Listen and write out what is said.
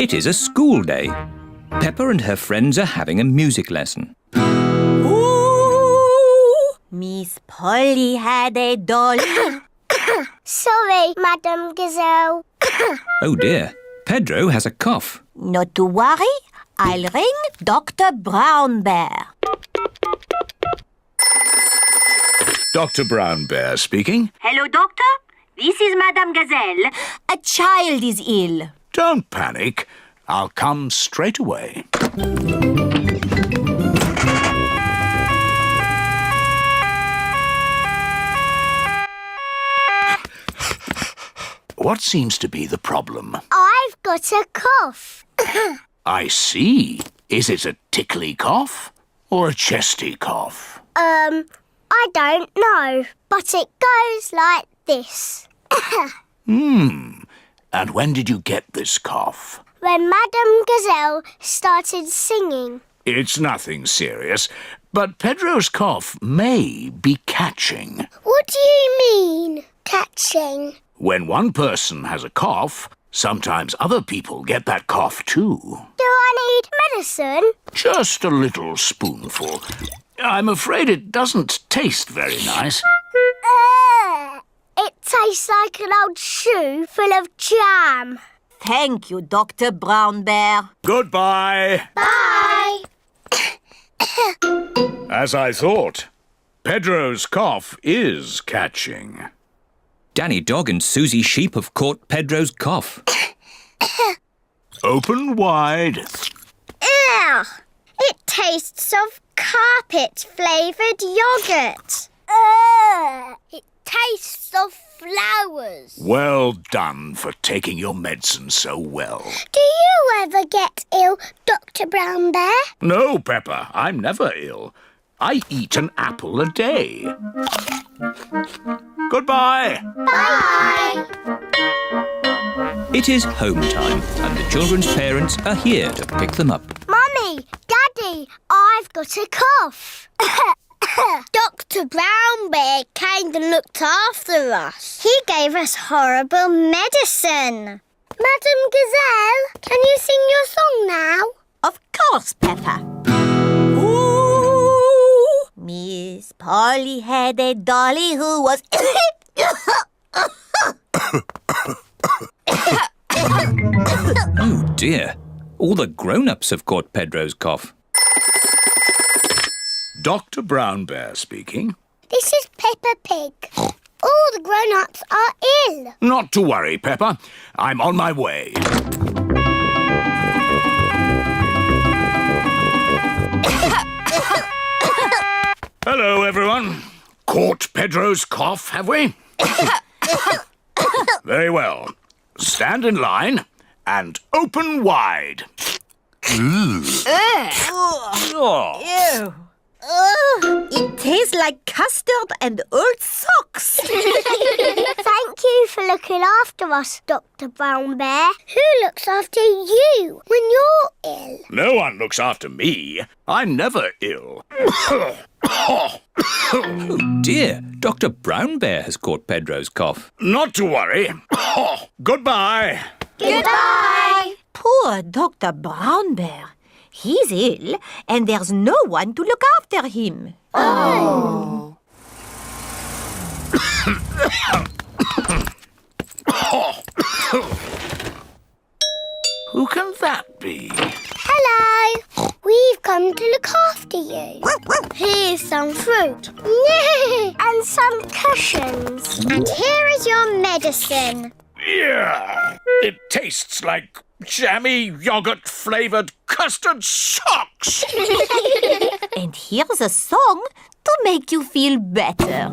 It is a school day. Peppa and her friends are having a music lesson. Ooh, Miss Polly had a doll. Sorry, Madam Gazelle. Oh dear, Pedro has a cough. Not to worry, I'll ring Dr. Brown Bear. Dr. Brown Bear speaking. Hello, Doctor. This is Madame Gazelle. A child is ill. Don't panic. I'll come straight away. What seems to be the problem? I've got a cough. I see. Is it a tickly cough or a chesty cough? I don't know, but it goes like this. And when did you get this cough? When Madame Gazelle started singing. It's nothing serious, but Pedro's cough may be catching. What do you mean, catching? When one person has a cough, sometimes other people get that cough too. Do I need medicine? Just a little spoonful. I'm afraid it doesn't taste very nice. It tastes like an old shoe full of jam. Thank you, Dr. Brown Bear. Goodbye. Bye. As I thought, Pedro's cough is catching. Danny Dog and Susie Sheep have caught Pedro's cough. Open wide. Ugh! It tastes of carpet-flavoured yoghurt. It tastes of flowers. Well done for taking your medicine so well. Do you ever get ill, Dr. Brown Bear? No, Peppa, I'm never ill. I eat an apple a day. Goodbye. Bye. It is home time and the children's parents are here to pick them up. Mummy, Daddy, I've got a cough. Dr. Brown Bear came and looked after us. He gave us horrible medicine. Madam Gazelle, can you sing your song now? Of course, Peppa. Ooh, Miss Polly had a dolly who was... Oh dear, all the grown-ups have caught Pedro's cough. Dr. Brown Bear speaking. This is Peppa Pig. All the grown-ups are ill. Not to worry, Peppa. I'm on my way. Hello, everyone. Caught Pedro's cough, have we? Very well. Stand in line and open wide. Ew. It tastes like custard and old socks. Thank you for looking after us, Dr. Brown Bear. Who looks after you when you're ill? No one looks after me. I'm never ill. Oh dear, Dr. Brown Bear has caught Pedro's cough. Not to worry. Goodbye. Goodbye. Poor Dr. Brown Bear. He's ill and there's no one to look after him. Oh. Who can that be? Hello. We've come to look after you. Here's some fruit. And some cushions. And here is your medicine. Yeah, it tastes like jammy yogurt-flavoured custard socks. And here's a song to make you feel better.